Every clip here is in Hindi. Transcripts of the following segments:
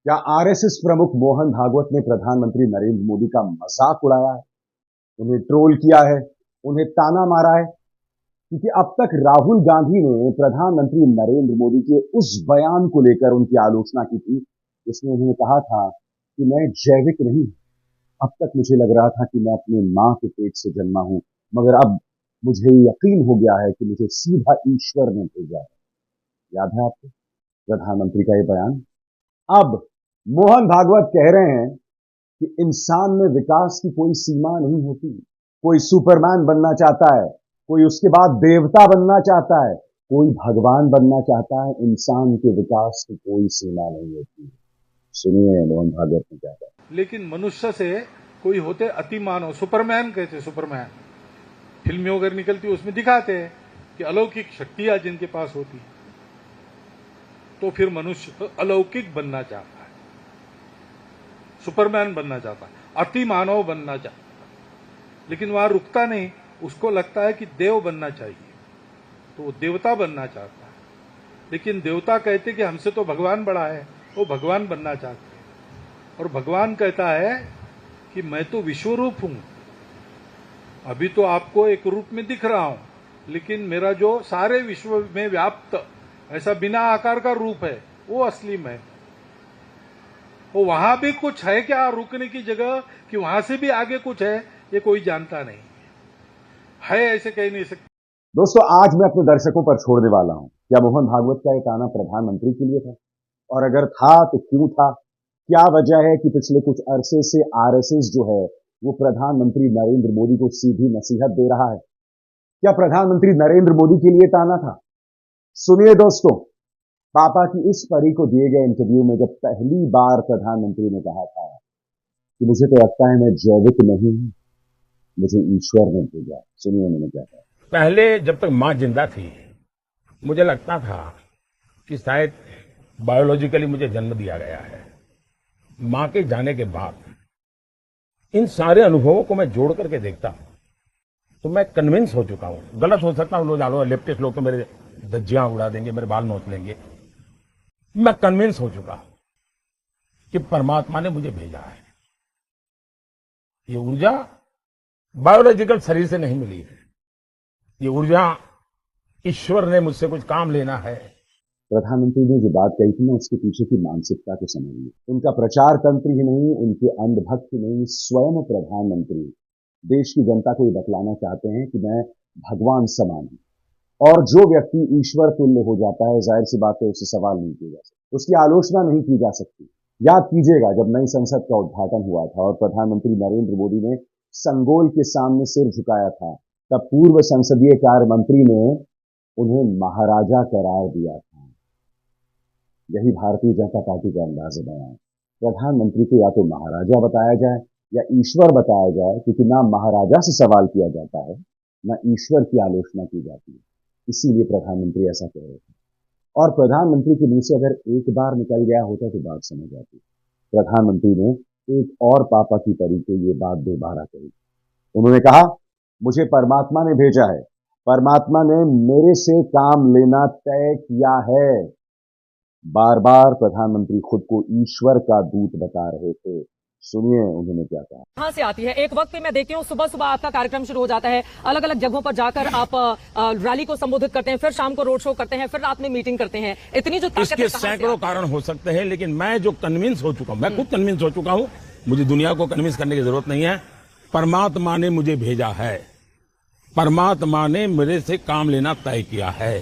क्या आरएसएस प्रमुख मोहन भागवत ने प्रधानमंत्री नरेंद्र मोदी का मजाक उड़ाया है, उन्हें ट्रोल किया है, उन्हें ताना मारा है? क्योंकि अब तक राहुल गांधी ने प्रधानमंत्री नरेंद्र मोदी के उस बयान को लेकर उनकी आलोचना की थी जिसमें उन्होंने कहा था कि मैं जैविक नहीं, अब तक मुझे लग रहा था कि मैं अपनी मां के पेट से जन्मा हूं, मगर अब मुझे यकीन हो गया है कि मुझे सीधा ईश्वर ने भेजा है। याद है आपको प्रधानमंत्री का ये बयान? अब मोहन भागवत कह रहे हैं कि इंसान में विकास की कोई सीमा नहीं होती। कोई सुपरमैन बनना चाहता है, कोई उसके बाद देवता बनना चाहता है, कोई भगवान बनना चाहता है। इंसान के विकास की कोई सीमा नहीं होती। सुनिए मोहन भागवत ने क्या कहा। लेकिन मनुष्य से कोई होते अति मानव, सुपरमैन कहते, सुपरमैन फिल्में वगैरह निकलती उसमें दिखाते हैं कि अलौकिक शक्तियां जिनके पास होती, तो फिर मनुष्य अलौकिक बनना चाहता है, सुपरमैन बनना चाहता है, अति मानव बनना चाहता है, लेकिन वहां रुकता नहीं। उसको लगता है कि देव बनना चाहिए, तो वो देवता बनना चाहता है। लेकिन देवता कहते कि हमसे तो भगवान बड़ा है, वो भगवान बनना चाहते हैं। और भगवान कहता है कि मैं तो विश्वरूप हूं, अभी तो आपको एक रूप में दिख रहा हूं, लेकिन मेरा जो सारे विश्व में व्याप्त ऐसा बिना आकार का रूप है वो असली मैं। वो वहां भी कुछ है क्या रुकने की जगह, कि वहां से भी आगे कुछ है, ये कोई जानता नहीं है, ऐसे कह नहीं सकते। दोस्तों, आज मैं अपने दर्शकों पर छोड़ने वाला हूं, क्या मोहन भागवत का एक आना प्रधानमंत्री के लिए था? और अगर था तो क्यों था? क्या वजह है कि पिछले कुछ अरसे से आरएसएस जो है वो प्रधानमंत्री नरेंद्र मोदी को सीधी नसीहत दे रहा है? क्या प्रधानमंत्री नरेंद्र मोदी के लिए ताना था? सुनिए दोस्तों, पापा की इस परी को दिए गए इंटरव्यू में जब पहली बार प्रधानमंत्री ने कहा था कि मुझे तो लगता है मैं जैविक नहीं हूं, मुझे ईश्वर ने भेजा। सुनिए उन्होंने क्या कहा। पहले जब तक मां जिंदा थी मुझे लगता था कि शायद बायोलॉजिकली मुझे जन्म दिया गया है। मां के जाने के बाद इन सारे अनुभवों को मैं जोड़ करके देखता हूं तो मैं कन्विंस हो चुका हूं। गलत हो सकता हूं, लोग लेफ्टिस्ट लोग तो मेरे धज्जियां उड़ा देंगे, मेरे बाल नोच लेंगे। मैं कन्विंस हो चुका हूं कि परमात्मा ने मुझे भेजा है। ये ऊर्जा बायोलॉजिकल शरीर से नहीं मिली है, ये ऊर्जा ईश्वर ने मुझसे कुछ काम लेना है। प्रधानमंत्री ने जो बात कही थी ना, उसके पीछे की मानसिकता को समझिए। उनका प्रचार तंत्र ही नहीं, उनके अंधभक्त नहीं, स्वयं प्रधानमंत्री देश की जनता को ये बतलाना चाहते हैं कि मैं भगवान समान हूं, और जो व्यक्ति ईश्वर तुल्य हो जाता है, जाहिर सी बात है उससे सवाल नहीं किया जा सकता, उसकी आलोचना नहीं की जा सकती। याद कीजिएगा जब नई संसद का उद्घाटन हुआ था और प्रधानमंत्री नरेंद्र मोदी ने संगोल के सामने सिर झुकाया था, तब पूर्व संसदीय कार्य मंत्री ने उन्हें महाराजा करार दिया था। यही भारतीय जनता पार्टी का अंदाज बयान। प्रधानमंत्री को या तो महाराजा बताया जाए या ईश्वर बताया जाए, क्योंकि ना महाराजा से सवाल किया जाता है, ना ईश्वर की आलोचना की जाती है। इसीलिए प्रधानमंत्री ऐसा कह रहे थे। और प्रधानमंत्री के मुंह से अगर एक बार निकल गया होता तो बात समझ आती। प्रधानमंत्री ने एक और पापा की परी को ये बात दोबारा कही। उन्होंने कहा, मुझे परमात्मा ने भेजा है, परमात्मा ने मेरे से काम लेना तय किया है। बार बार प्रधानमंत्री खुद को ईश्वर का दूत बता रहे थे। सुनिए उन्होंने क्या कहा। कहां से आती है? एक वक्त पे मैं देखती हूँ सुबह सुबह आपका कार्यक्रम शुरू हो जाता है, अलग अलग जगहों पर जाकर आप रैली को संबोधित करते हैं, फिर शाम को रोड शो करते हैं, फिर रात में मीटिंग करते हैं। इतनी जो इसके सैकड़ों कारण हो सकते हैं, लेकिन मैं जो कन्विंस हो चुका हूं, मैं खुद कन्विंस हो चुका हूं, मुझे दुनिया को कन्विंस करने की जरूरत नहीं है। परमात्मा ने मुझे भेजा है, परमात्मा ने मेरे से काम लेना तय किया है।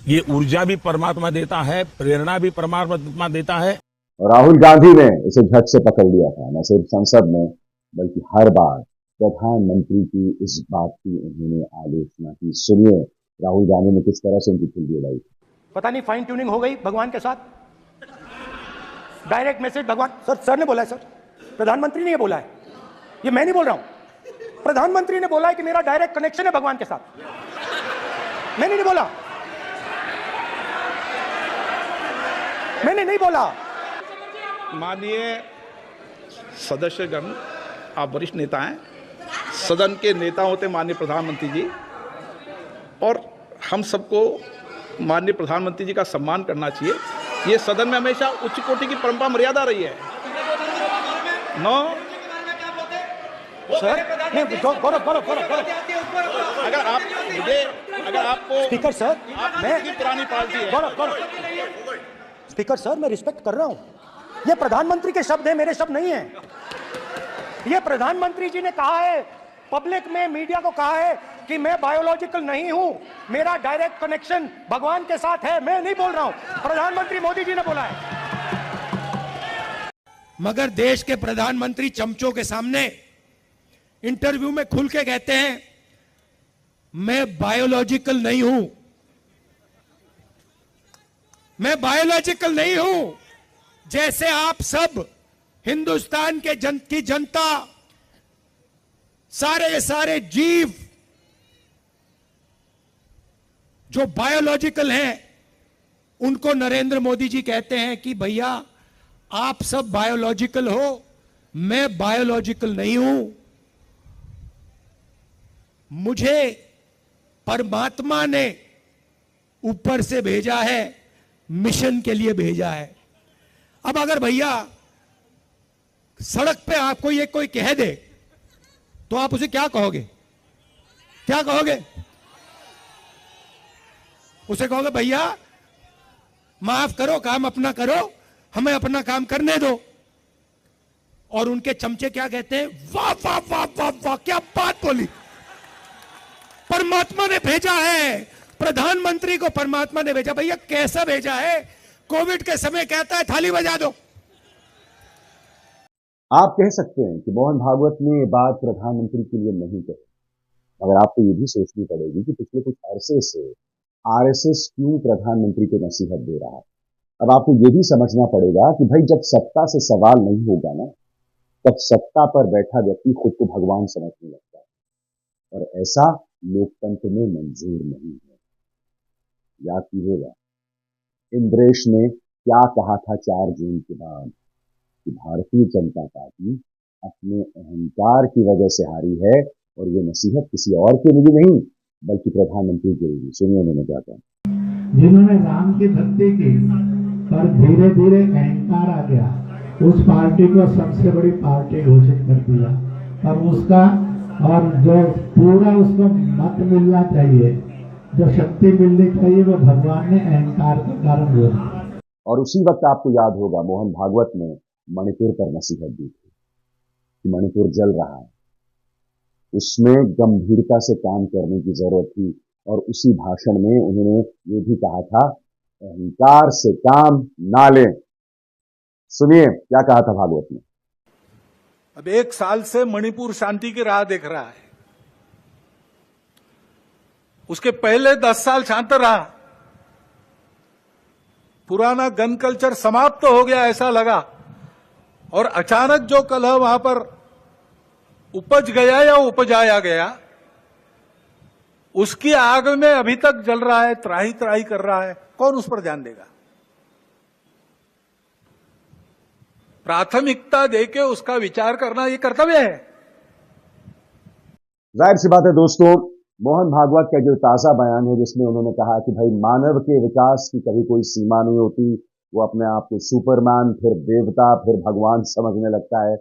ये ऊर्जा भी परमात्मा देता है, प्रेरणा भी परमात्मा देता है। राहुल गांधी ने इसे झट से पकड़ लिया था, न सिर्फ संसद में बल्कि हर बार प्रधानमंत्री की इस बात की उन्होंने आलोचना की। सुनिए राहुल गांधी ने किस तरह से उनकी खिल्ली उड़ाई। पता नहीं फाइन ट्यूनिंग हो गई भगवान के साथ, डायरेक्ट मैसेज भगवान। सर ने बोला है, सर प्रधानमंत्री ने ये बोला है, ये मैं नहीं बोल रहा हूं, प्रधानमंत्री ने बोला है कि मेरा डायरेक्ट कनेक्शन है भगवान के साथ। मैंने नहीं बोला, मैंने नहीं बोला। माननीय सदस्यगण, आप वरिष्ठ नेता हैं, सदन के नेता होते माननीय प्रधानमंत्री जी, और हम सबको माननीय प्रधानमंत्री जी का सम्मान करना चाहिए। ये सदन में हमेशा उच्च कोटि की परंपरा मर्यादा रही है। नो सर नहीं गौरव अगर आपको स्पीकर सर मैं पुरानी पार्टी है। गौरव स्पीकर सर मैं रिस्पेक्ट कर रहा हूं, ये प्रधानमंत्री के शब्द हैं, मेरे शब्द नहीं है। ये प्रधानमंत्री जी ने कहा है, पब्लिक में मीडिया को कहा है कि मैं बायोलॉजिकल नहीं हूं, मेरा डायरेक्ट कनेक्शन भगवान के साथ है। मैं नहीं बोल रहा हूं, प्रधानमंत्री मोदी जी ने बोला है। मगर देश के प्रधानमंत्री चमचों के सामने इंटरव्यू में खुल के कहते हैं मैं बायोलॉजिकल नहीं हूं, मैं बायोलॉजिकल नहीं हूं। जैसे आप सब हिंदुस्तान की जनता, सारे जीव जो बायोलॉजिकल हैं, उनको नरेंद्र मोदी जी कहते हैं कि भैया आप सब बायोलॉजिकल हो, मैं बायोलॉजिकल नहीं हूं। मुझे परमात्मा ने ऊपर से भेजा है, मिशन के लिए भेजा है। अब अगर भैया सड़क पे आपको ये कोई कह दे तो आप उसे क्या कहोगे? क्या कहोगे? उसे कहोगे भैया माफ करो, काम अपना करो, हमें अपना काम करने दो। और उनके चमचे क्या कहते हैं? वाह वाह वाह वाह वाह, क्या बात बोली। परमात्मा ने भेजा है, प्रधानमंत्री को परमात्मा ने भेजा। भैया कैसा भेजा है? कोविड के समय कहता है थाली बजा दो। आप कह सकते हैं कि मोहन भागवत ने ये बात प्रधानमंत्री के लिए नहीं कही, मगर आपको ये भी सोचनी पड़ेगी कि पिछले कुछ अरसे से आरएसएस क्यों प्रधानमंत्री को नसीहत दे रहा है। अब आपको ये भी समझना पड़ेगा कि भाई जब सत्ता से सवाल नहीं होगा ना, तब सत्ता पर बैठा व्यक्ति खुद को भगवान समझने लगता है, और ऐसा लोकतंत्र में मंजूर नहीं है। याद कीजिएगा इंद्रेश ने क्या कहा था 4 जून के बाद कि भारतीय जनता पार्टी अपने अहंकार की वजह से हारी है, और ये नसीहत किसी और के लिए नहीं बल्कि प्रधानमंत्री के लिए। सुनिए उन्होंने क्या कहा। जिन्होंने राम की भक्ति की पर धीरे धीरे अहंकार आ गया, उस पार्टी को सबसे बड़ी पार्टी घोषित कर दिया, और उसका और जो पूरा उसको मत मिलना चाहिए, जो शक्ति मिलनी चाहिए, वो भगवान ने अहंकार के कारण हुआ। और उसी वक्त आपको याद होगा मोहन भागवत ने मणिपुर पर नसीहत दी थी कि मणिपुर जल रहा है, उसमें गंभीरता से काम करने की जरूरत थी। और उसी भाषण में उन्होंने ये भी कहा था अहंकार से काम ना लें। सुनिए क्या कहा था भागवत ने। अब 1 साल से मणिपुर शांति की राह देख रहा है, उसके पहले 10 साल शांत रहा, पुराना गन कल्चर समाप्त हो गया ऐसा लगा, और अचानक जो कलह वहां पर उपज गया या उपजाया गया, उसकी आग में अभी तक जल रहा है, त्राही त्राही कर रहा है। कौन उस पर ध्यान देगा? प्राथमिकता देके उसका विचार करना ये कर्तव्य है। जाहिर सी बात है दोस्तों, मोहन भागवत का जो ताजा बयान है जिसमें उन्होंने कहा कि भाई मानव के विकास की कभी कोई सीमा नहीं होती, वो अपने आप को सुपरमैन, फिर देवता, फिर भगवान समझने लगता है,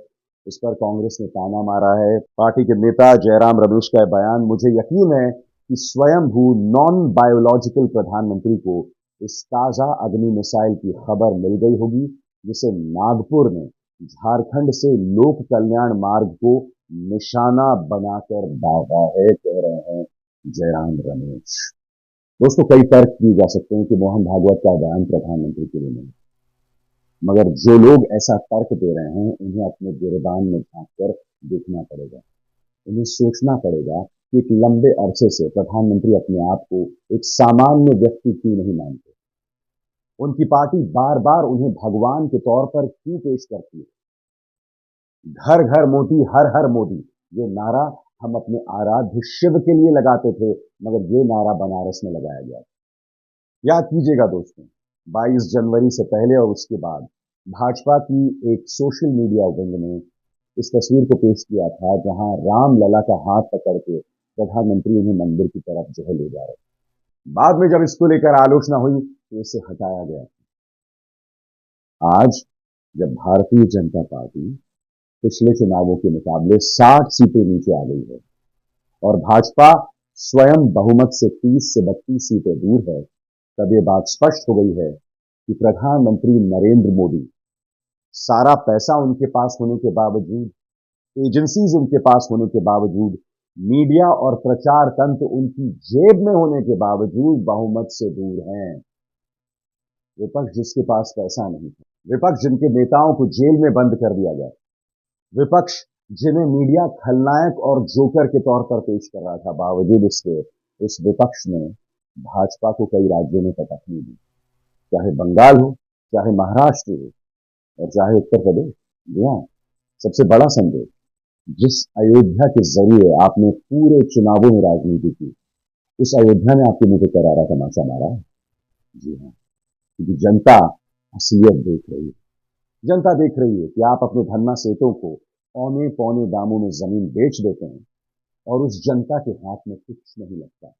इस पर कांग्रेस ने ताना मारा है। पार्टी के नेता जयराम रमेश का बयान, मुझे यकीन है कि स्वयंभू नॉन बायोलॉजिकल प्रधानमंत्री को इस ताजा अग्नि मिसाइल की खबर मिल गई होगी, जिसे नागपुर ने झारखंड से लोक कल्याण मार्ग को निशाना बनाकर दागा है, कह रहे हैं जयराम रमेश। दोस्तों कई तर्क किए जा सकते हैं कि मोहन भागवत का बयान प्रधानमंत्री के लिए नहीं, मगर जो लोग ऐसा तर्क दे रहे हैं उन्हें अपने गिरबान में झांककर देखना पड़ेगा। उन्हें सोचना पड़ेगा कि एक लंबे अरसे से प्रधानमंत्री अपने आप को एक सामान्य व्यक्ति क्यों नहीं मानते। उनकी पार्टी बार बार उन्हें भगवान के तौर पर क्यों पेश करती है। घर घर मोदी, हर हर मोदी, ये नारा हम अपने आराध्य शिव के लिए लगाते थे, मगर ये नारा बनारस में लगाया गया। याद कीजिएगा दोस्तों, 22 जनवरी से पहले और उसके बाद भाजपा की एक सोशल मीडिया विंग ने इस तस्वीर को पेश किया था जहां राम लला का हाथ पकड़ के प्रधानमंत्री उन्हें मंदिर की तरफ जो है ले जा रहे। बाद में जब इसको लेकर आलोचना हुई तो इसे हटाया गया। आज जब भारतीय जनता पार्टी पिछले चुनावों के मुकाबले 60 सीटें नीचे आ गई है और भाजपा स्वयं बहुमत से 30 से 32 सीटें दूर है, तब ये बात स्पष्ट हो गई है कि प्रधानमंत्री नरेंद्र मोदी, सारा पैसा उनके पास होने के बावजूद, एजेंसीज उनके पास होने के बावजूद, मीडिया और प्रचार तंत्र उनकी जेब में होने के बावजूद बहुमत से दूर हैं। विपक्ष जिसके पास पैसा नहीं है, विपक्ष जिनके नेताओं को जेल में बंद कर दिया गया, विपक्ष जिन्हें मीडिया खलनायक और जोकर के तौर पर पेश कर रहा था, बावजूद इसके इस विपक्ष ने भाजपा को कई राज्यों में पटक नहीं दी, चाहे बंगाल हो, चाहे महाराष्ट्र हो और चाहे उत्तर प्रदेश। जी हाँ, सबसे बड़ा संदेश, जिस अयोध्या के जरिए आपने पूरे चुनावों में राजनीति की, उस अयोध्या ने आपके मुंह पे करारा तमाचा मारा है। जी हाँ, क्योंकि जनता असलियत देख रही है। जनता देख रही है कि आप अपने धन्ना सेठों को औने पौने दामों में जमीन बेच देते हैं और उस जनता के हाथ में कुछ नहीं लगता।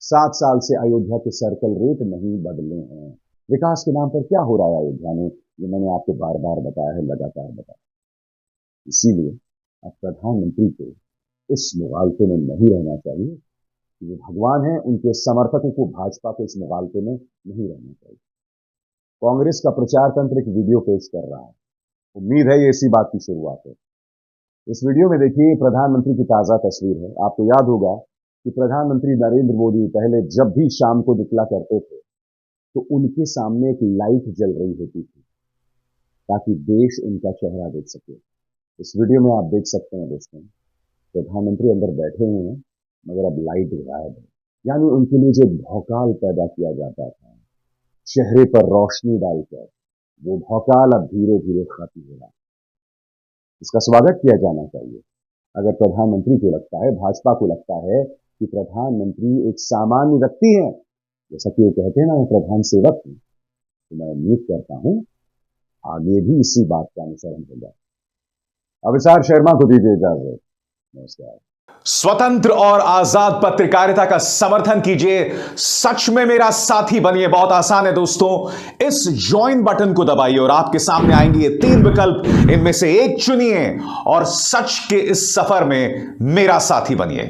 7 साल से अयोध्या के सर्कल रेट नहीं बदले हैं। विकास के नाम पर क्या हो रहा है अयोध्या में, ये मैंने आपको बार बार बताया है, लगातार बताया। इसीलिए अब प्रधानमंत्री को इस मुगालते में नहीं रहना चाहिए। जो भगवान है, उनके समर्थकों को, भाजपा को इस मुगालते में नहीं रहना चाहिए। कांग्रेस का प्रचार तंत्र एक वीडियो पेश कर रहा है, उम्मीद है ये इसी बात की शुरुआत है। इस वीडियो में देखिए, प्रधानमंत्री की ताजा तस्वीर है। आपको याद होगा कि प्रधानमंत्री नरेंद्र मोदी पहले जब भी शाम को निकला करते थे तो उनके सामने एक लाइट जल रही होती थी ताकि देश उनका चेहरा देख सके। इस वीडियो में आप देख सकते हैं दोस्तों, प्रधानमंत्री अंदर बैठे हुए हैं मगर अब लाइट गायब है। यानी उनके लिए जो भौकाल पैदा किया जाता था चेहरे पर रोशनी डालकर, वो भौकाल अब धीरे धीरे खत्म हो रहा है। इसका स्वागत किया जाना चाहिए। अगर प्रधानमंत्री को लगता है, भाजपा को लगता है कि प्रधानमंत्री एक सामान्य व्यक्ति हैं, जैसा कि वो कहते हैं ना, मैं प्रधान सेवक हूं, तो मैं उम्मीद करता हूं आगे भी इसी बात का अनुसरण होगा। अविसार शर्मा को दीजिए इजाजत। नमस्कार। स्वतंत्र और आजाद पत्रकारिता का समर्थन कीजिए, सच में मेरा साथी बनिए। बहुत आसान है दोस्तों, इस ज्वाइन बटन को दबाइए और आपके सामने आएंगे ये 3 विकल्प, इनमें से एक चुनिए और सच के इस सफर में मेरा साथी बनिए।